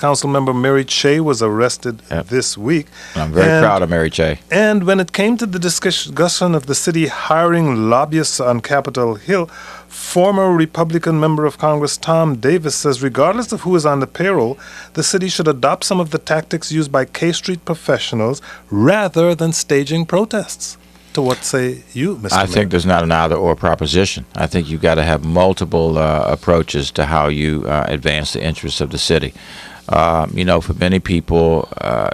Councilmember Mary Che was arrested this week. I'm very proud of Mary Che. And when it came to the discussion of the city hiring lobbyists on Capitol Hill, former Republican member of Congress Tom Davis says regardless of who is on the payroll, the city should adopt some of the tactics used by K Street professionals rather than staging protests. To what say you, Mr. I Mayor? think there's not an either-or proposition. I think you've got to have multiple approaches to how you advance the interests of the city. For many people,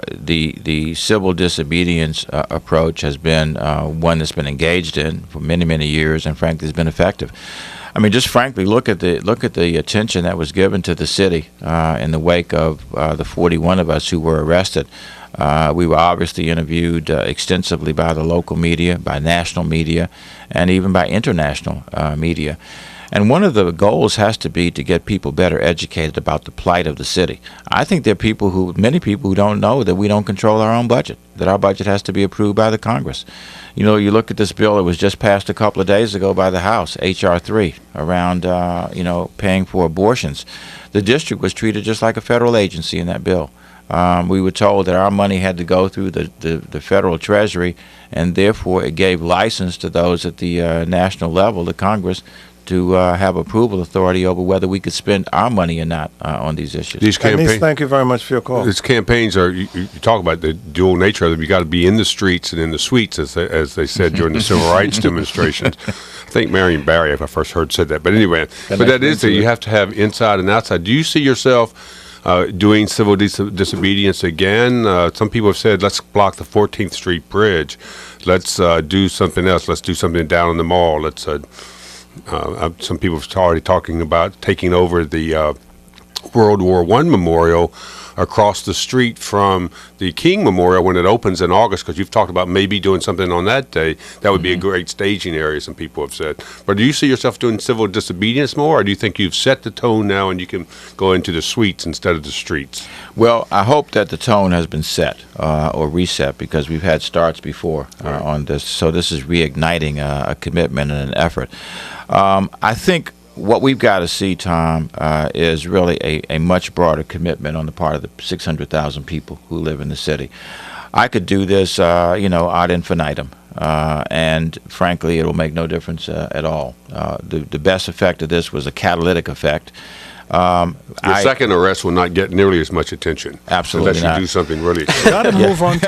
the civil disobedience approach has been one that's been engaged in for many, many years, and frankly, has been effective. I mean, just frankly, look at the attention that was given to the city in the wake of the 41 of us who were arrested. We were obviously interviewed extensively by the local media, by national media, and even by international media. And one of the goals has to be to get people better educated about the plight of the city. I think there are many people who don't know that we don't control our own budget, that our budget has to be approved by the Congress. You know, you look at this bill that was just passed a couple of days ago by the House, H.R. 3, around, paying for abortions. The district was treated just like a federal agency in that bill. We were told that our money had to go through the federal treasury, and therefore it gave license to those at the national level, the Congress, to have approval authority over whether we could spend our money or not on these issues. These thank you very much for your call. These campaigns are, you talk about the dual nature of them. You got to be in the streets and in the suites, as they said during the civil rights demonstrations. I think Marion Barry, if I first heard, said that. But anyway, that is that you have to have inside and outside. Do you see yourself doing civil disobedience again? Some people have said, let's block the 14th Street Bridge. Let's do something else. Let's do something down in the mall. Let's. Some people have already talking about taking over the World War I memorial across the street from the King Memorial when it opens in August, because you've talked about maybe doing something on that day. That would be a great staging area, some people have said. But do you see yourself doing civil disobedience more, or do you think you've set the tone now and you can go into the suites instead of the streets? Well, I hope that the tone has been set or reset, because we've had starts before on this. So this is reigniting a commitment and an effort. I think what we've got to see, Tom, is really a much broader commitment on the part of the 600,000 people who live in the city. I could do this, ad infinitum, and frankly, it'll make no difference at all. The best effect of this was a catalytic effect. Your second arrest will not get nearly as much attention. Absolutely unless you do something really. Got to move on.